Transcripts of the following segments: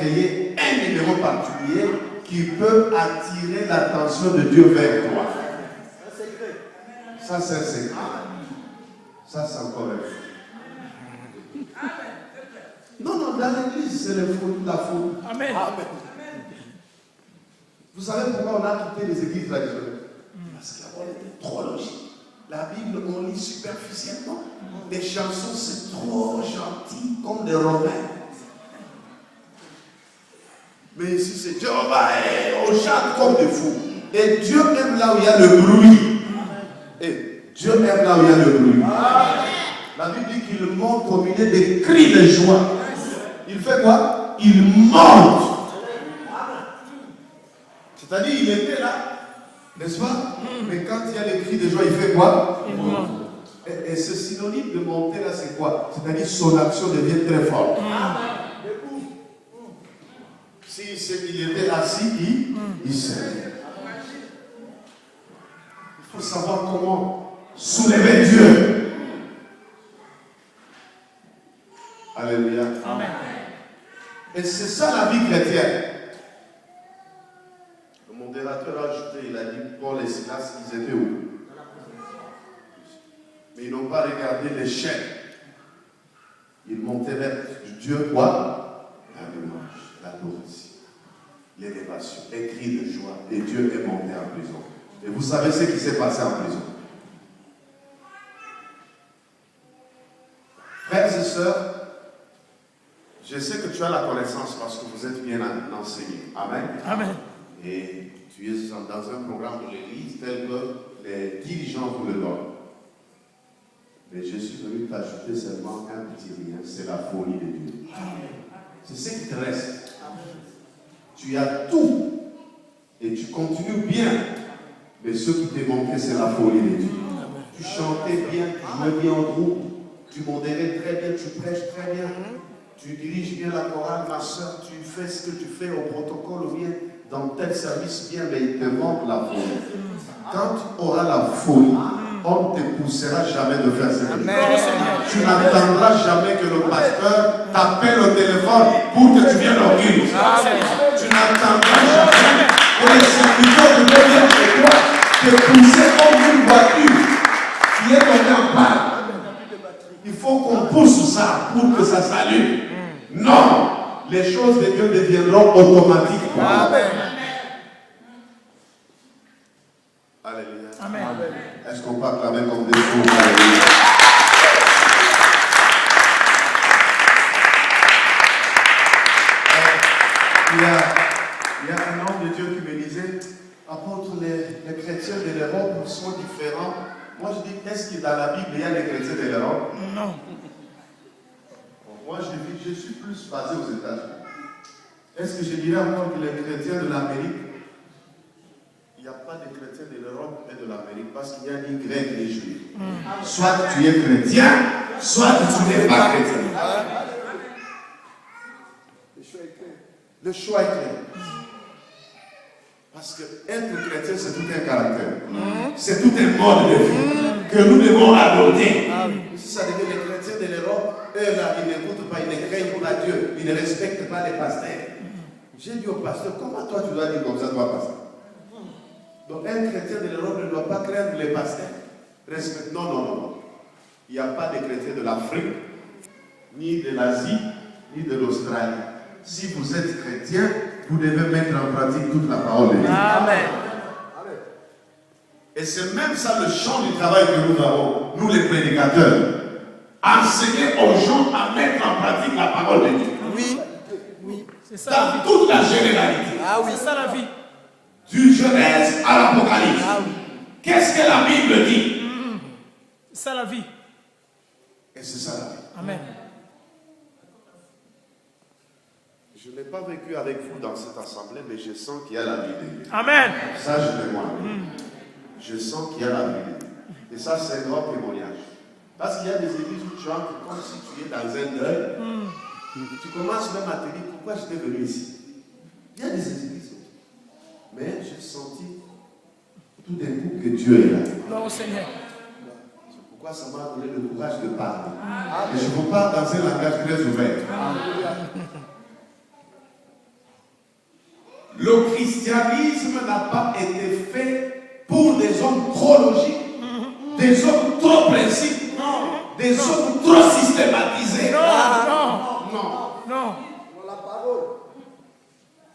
créer un numéro particulier qui peut attirer l'attention de Dieu vers toi. Ça, c'est un secret. Ça, c'est encore un fait. Non, dans l'église, c'est la folie. Amen. Vous savez pourquoi on a quitté les églises traditionnelles? Parce qu'on était trop logique. La Bible, on lit superficiellement. Les chansons, c'est trop gentil, comme des Romains. Mais ici, c'est Jéhovah, on chante comme des fous. Et Dieu aime là où il y a le bruit. Et Dieu aime là où il y a le bruit. La Bible dit qu'il monte au milieu des cris de joie. Il fait quoi? Il monte. C'est-à-dire, il était là, n'est-ce pas? Mais quand il y a des cris de joie, il fait quoi? Il monte. Et ce synonyme de monter là, c'est quoi? C'est-à-dire, son action devient très forte. S'il était assis, il servait. Il faut savoir comment soulever Dieu. Alléluia. Amen. Et c'est ça la vie chrétienne. Le modérateur a ajouté, il a dit, Paul et Silas, ils étaient où? Mais ils n'ont pas regardé l'échelle. Ils montaient vers Dieu quoi? La louange, l'adoration, l'élévation, les cris de joie. Et Dieu est monté en prison. Et vous savez ce qui s'est passé en prison. Frères et sœurs, je sais que tu as la connaissance parce que vous êtes bien enseignés. Amen. Amen. Et tu es dans un programme de l'Église tel que les dirigeants vous le donnent. Mais je suis venu t'ajouter seulement un petit rien, c'est la folie de Dieu. C'est ce qui te reste. Tu as tout et tu continues bien. Mais ce qui t'est manqué, c'est la folie de Dieu. Tu chantais bien, tu jouais bien en groupe, tu modérais très bien, tu prêches très bien, tu diriges bien la chorale, ma soeur, tu fais ce que tu fais au protocole ou bien dans tel service bien, mais il te manque la folie. Quand tu auras la folie, on ne te poussera jamais de faire ce que tu fais. Tu n'attendras jamais que le pasteur t'appelle au téléphone pour que tu viennes au culte. Tu n'attendras jamais que les serviteurs de Dieu viennent chez toi te pousser comme une voiture qui est tombée en panne. Il faut qu'on pousse ça pour que ça s'allume. Non, les choses de Dieu deviendront automatiques. Amen. Alléluia. Amen. Est-ce qu'on peut acclamer comme des fous? Alléluia. Il y a un homme de Dieu qui me disait, apôtre, les chrétiens de l'Europe sont différents. Moi je dis, est-ce que dans la Bible il y a des chrétiens de l'Europe? Non. Moi je suis plus basé aux États-Unis. Est-ce que je dirais encore que les chrétiens de l'Amérique, il n'y a pas de chrétiens de l'Europe et de l'Amérique parce qu'il y a ni grec ni juif. Soit tu es chrétien, soit tu n'es pas chrétien. Le choix est clair. Parce que être chrétien, c'est tout un caractère. C'est tout un mode de vie que nous devons adopter. Si ça devient les chrétiens de l'Europe, eux là, ils n'écoutent pas, ils ne craignent pas Dieu, ils ne respectent pas les pasteurs. J'ai dit au pasteur, comment toi tu dois dire comme ça, toi, pasteur? Donc un chrétien de l'Europe ne doit pas craindre les pasteurs. Non. Il n'y a pas de chrétiens de l'Afrique, ni de l'Asie, ni de l'Australie. Si vous êtes chrétien, vous devez mettre en pratique toute la parole de Dieu. Amen. Et c'est même ça le champ du travail que nous avons, nous les prédicateurs. Enseigner aux gens à mettre en pratique la parole de Dieu. Oui, c'est ça. Dans toute la généralité. C'est ça la vie. Du Genèse à l'Apocalypse. Qu'est-ce que la Bible dit? C'est ça la vie. Et c'est ça la vie. Amen. Je n'ai pas vécu avec vous dans cette assemblée, mais je sens qu'il y a la vie de Dieu. Amen. Ça, je témoigne. Je sens qu'il y a la vie de Dieu. Et ça, c'est un grand témoignage. Parce qu'il y a des églises où tu entres comme si tu es dans un deuil. Tu commences même à te dire pourquoi j'étais venu ici. Il y a des églises. Mais j'ai senti tout d'un coup que Dieu est là. Gloire au Seigneur. C'est pourquoi ça m'a donné le courage de parler. Et je vous parle dans un langage très ouvert. Le christianisme n'a pas été fait pour des hommes trop logiques, des hommes trop précis, des hommes trop systématisés. Non.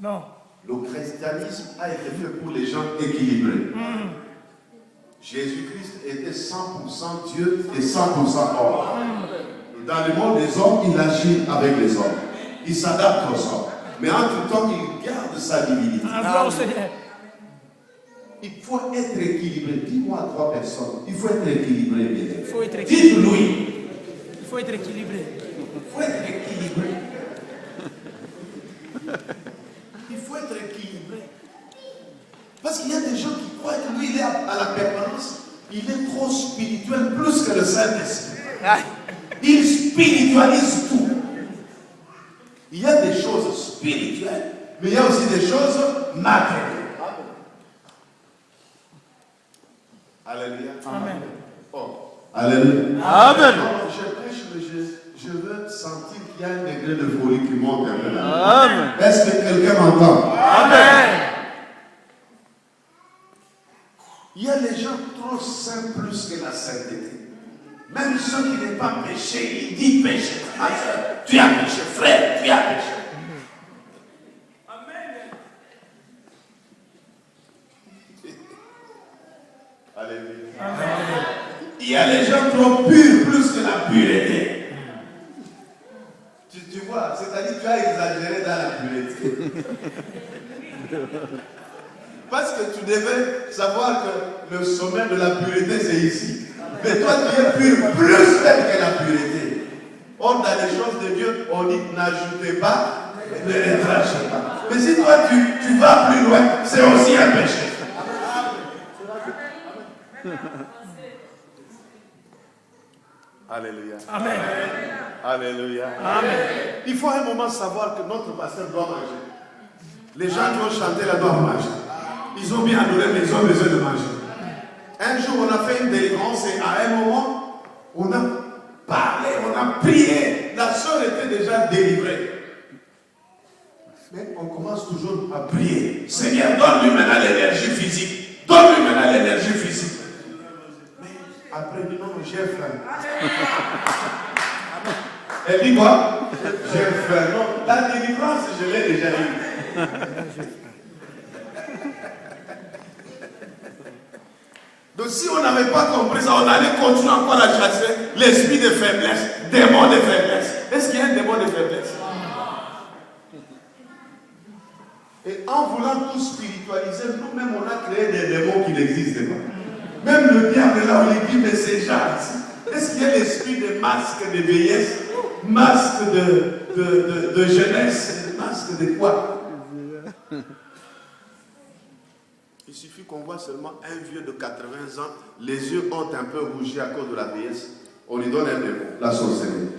Non. Le christianisme a été fait pour les gens équilibrés. Jésus-Christ était 100% Dieu et 100% homme. Dans le monde des hommes, il agit avec les hommes. Il s'adapte aux hommes. Mais entre-temps, il garde sa divinité. Il faut être équilibré. Dis-moi à 3 personnes. Il faut être équilibré. Il faut être équilibré. Dites-lui. Il faut être équilibré. Il faut être équilibré. Il faut être équilibré. Parce qu'il y a des gens qui croient que lui, il est à la permanence. Il est trop spirituel, plus que le Saint-Esprit. Il spiritualise tout. Il y a des choses spirituelles, mais il y a aussi des choses matérielles. Alléluia. Amen. Oh. Alléluia. Amen. Non, je prêche, je veux sentir qu'il y a un degré de folie qui monte un peu là. Amen. Est-ce que quelqu'un m'entend? Amen. Il y a les gens trop saints plus que la sainteté. Même ceux qui n'ont pas péché, ils disent péché. Ma soeur, tu as péché, frère, tu as péché. Alléluia. Il y a les gens trop purs plus que la pureté. Tu vois, c'est-à-dire que tu as exagéré dans la pureté. Parce que tu devais savoir que le sommet de la pureté, c'est ici. Mais toi, tu es pur plus même que la pureté. Or, dans les choses de Dieu, on dit n'ajoutez pas, ne retrachez pas. Mais si toi, tu vas plus loin, c'est aussi un péché. Alléluia. Amen. Alléluia. Amen. Il faut à un moment savoir que notre pasteur doit manger. Les gens qui ont chanté là doivent manger. Ils ont bien adoré, mais ils ont besoin de manger. Un jour, on a fait une délivrance et à un moment, on a parlé, on a prié. La sœur était déjà délivrée. Mais on commence toujours à prier. Seigneur, donne-lui maintenant l'énergie physique. Donne-lui maintenant l'énergie physique. Mais après, il dit non, j'ai faim. Elle dit quoi? J'ai faim. Non, la délivrance, je l'ai déjà eue. Donc si on n'avait pas compris ça, on allait continuer encore à chasser l'esprit de faiblesse, démon de faiblesse. Est-ce qu'il y a un démon de faiblesse? Et en voulant tout spiritualiser, nous-mêmes on a créé des démons qui n'existent pas. Même le diable là, on lui dit, mais c'est genre ici. Est-ce qu'il y a l'esprit de masque de vieillesse, masque de jeunesse, masque de quoi? Il suffit qu'on voit seulement un vieux de 80 ans, les yeux ont un peu rougi à cause de la vieillesse. On lui donne un démon, la sorcellerie.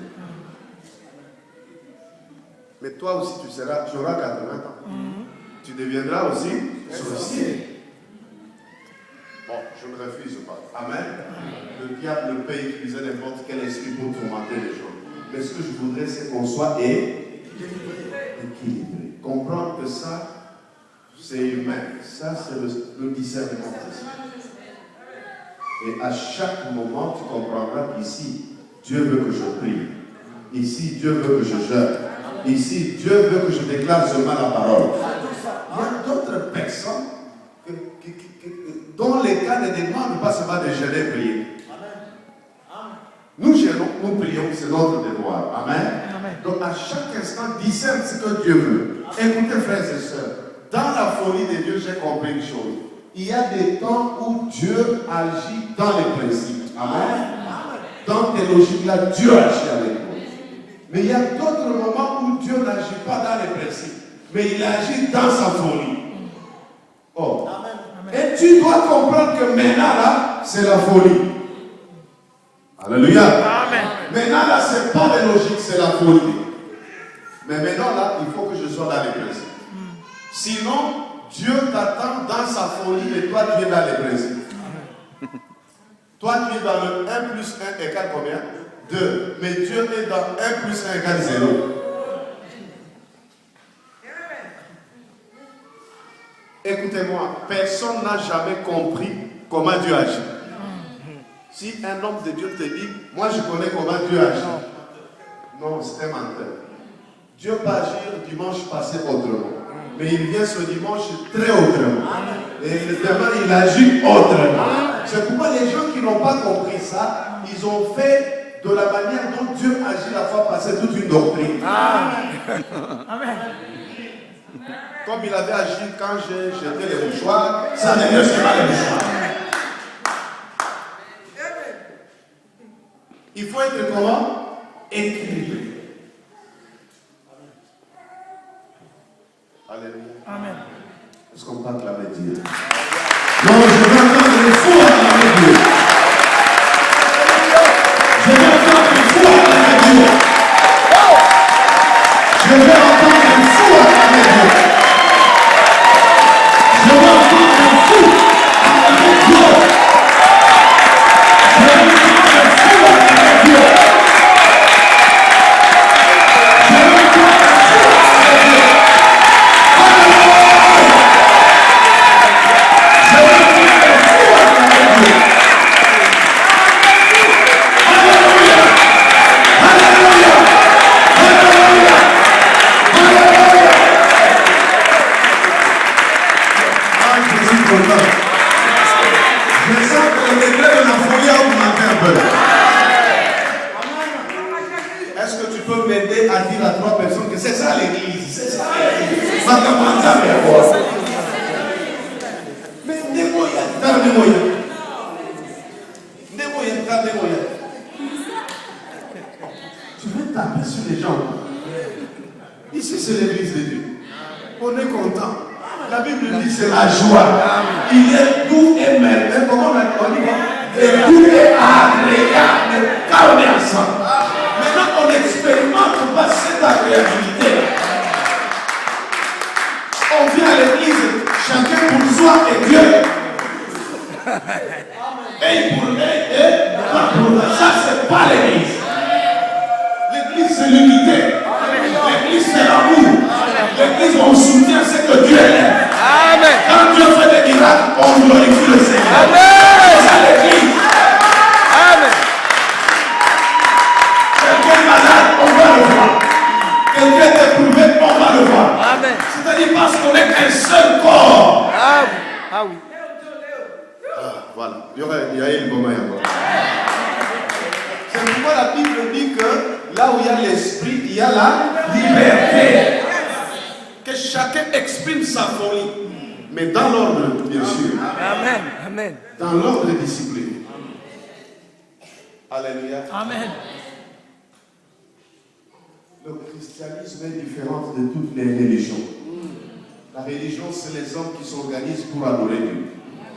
Mais toi aussi, tu auras 80 ans. Tu deviendras aussi sorcier. Bon, je ne refuse pas. Amen. Le diable peut utiliser n'importe quel esprit pour tourmenter les gens. Mais ce que je voudrais, c'est qu'on soit équilibré. Comprendre que ça, c'est humain. Ça, c'est le discernement. Et à chaque moment, tu comprendras qu'ici, Dieu veut que je prie. Ici, Dieu veut que je jeûne. Ici, Dieu veut que je déclare seulement la parole. Il y a d'autres personnes dont les cas ne demandent pas seulement de jeûner et prier. Nous gênons, nous prions, c'est notre devoir. Amen. Donc à chaque instant, discerne ce que Dieu veut. Écoutez, frères et sœurs, dans la folie de Dieu, j'ai compris une chose. Il y a des temps où Dieu agit dans les principes. Amen. Dans tes logiques-là, Dieu agit avec nous. Mais il y a d'autres moments où Dieu n'agit pas dans les principes, mais il agit dans sa folie. Oh. Et tu dois comprendre que maintenant là, c'est la folie. Alléluia. Amen. Maintenant là, c'est pas la logique, c'est la folie. Mais maintenant là, il faut que je sois dans les principes. Sinon, Dieu t'attend dans sa folie et toi tu es dans les principes. Toi tu es dans le 1 plus 1 égale combien? 2. Mais Dieu est dans 1 plus 1 égale 0. Écoutez-moi, personne n'a jamais compris comment Dieu agit. Si un homme de Dieu te dit, moi je connais comment Dieu agit. Non, c'est un menteur. Dieu peut agir dimanche passé autrement. Mais il vient ce dimanche très autrement. Et demain, il agit autrement. C'est pourquoi les gens qui n'ont pas compris ça, ils ont fait de la manière dont Dieu agit la fois passée toute une doctrine. Amen. Comme il avait agi quand j'ai jeté les mouchoirs, ça ne reste pas les mouchoirs. Il faut être comment? Équilibré. Alléluia. Amen. Est-ce qu'on peut acclamer Dieu? Non, je veux entendre les fous acclamer Dieu. Je veux entendre les fous acclamer Dieu. Je veux entendre les fous acclamer Dieu. Je veux entendre les fous acclamer Dieu. Je veux entendre les fous acclamer Dieu. Est-ce que tu peux m'aider à dire à 3 personnes que c'est ça l'église? C'est ça l'église. Mais tu veux taper sur les gens. Ici c'est l'église de Dieu. On est content. La Bible dit c'est la joie. Il est doux et merveilleux. Comment on dit? Et doux et agréable quand on est ensemble. Maintenant on n'expérimente pas cette agréabilité. On vient à l'église, chacun pour soi et Dieu. Et pour pas pour moi. Ça c'est pas l'église. L'église c'est l'unité. L'église c'est l'amour. L'église on soutient ce que Dieu aime. Amen. Quand Dieu fait des miracles, on glorifie le Seigneur. Amen. C'est ça l'église. Amen. Quelqu'un est malade, on va le voir. Quelqu'un est éprouvé, on va le voir. Amen. C'est-à-dire parce qu'on est qu'un seul corps. Ah oui. Ah oui. Voilà. Il y a une bonne encore. C'est pourquoi la Bible dit que là où il y a l'esprit, il y a la liberté. Que chacun exprime sa folie. Mais dans l'ordre, bien sûr. Amen. Amen. Dans l'ordre discipliné. Alléluia. Amen. Le christianisme est différent de toutes les religions. La religion, c'est les hommes qui s'organisent pour adorer Dieu.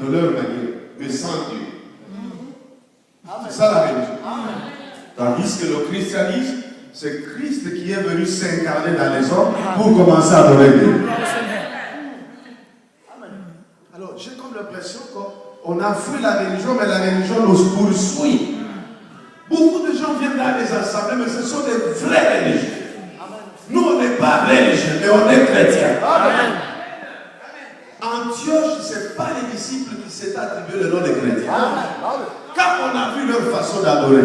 De leur manière, mais sans Dieu. C'est ça la religion. Tandis que le christianisme, c'est Christ qui est venu s'incarner dans les hommes pour commencer à adorer Dieu. Alors, j'ai comme l'impression qu'on a fui la religion, mais la religion nous poursuit. Beaucoup de gens viennent dans les assemblées, mais ce sont des vrais religieux. Nous, on n'est pas religieux, mais on est chrétiens. Antioche, ce n'est pas les disciples qui s'est attribué le nom des chrétiens. Quand on a vu leur façon d'adorer,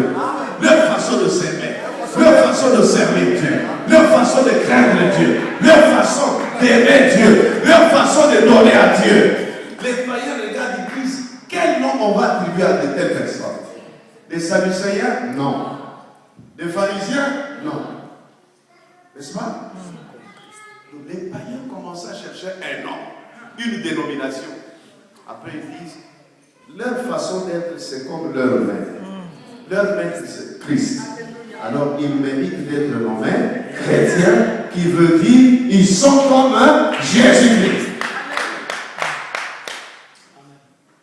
leur façon de s'aimer, leur façon de servir Dieu, leur façon de craindre Dieu, leur façon d'aimer Dieu, leur façon de donner à Dieu, les païens regardent et disent, quel nom on va attribuer à de telles personnes? Les Sadducéens? Non. Les pharisiens? Non. N'est-ce pas? Donc les païens commencent à chercher un nom, une dénomination. Après ils disent, leur façon d'être c'est comme leur maître. Leur maître c'est Christ. Alors ils méritent d'être nommés chrétiens, qui veut dire ils sont comme Jésus-Christ.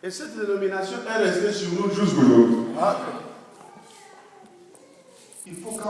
Et cette dénomination est restée sur nous jusqu'aujourd'hui. Il faut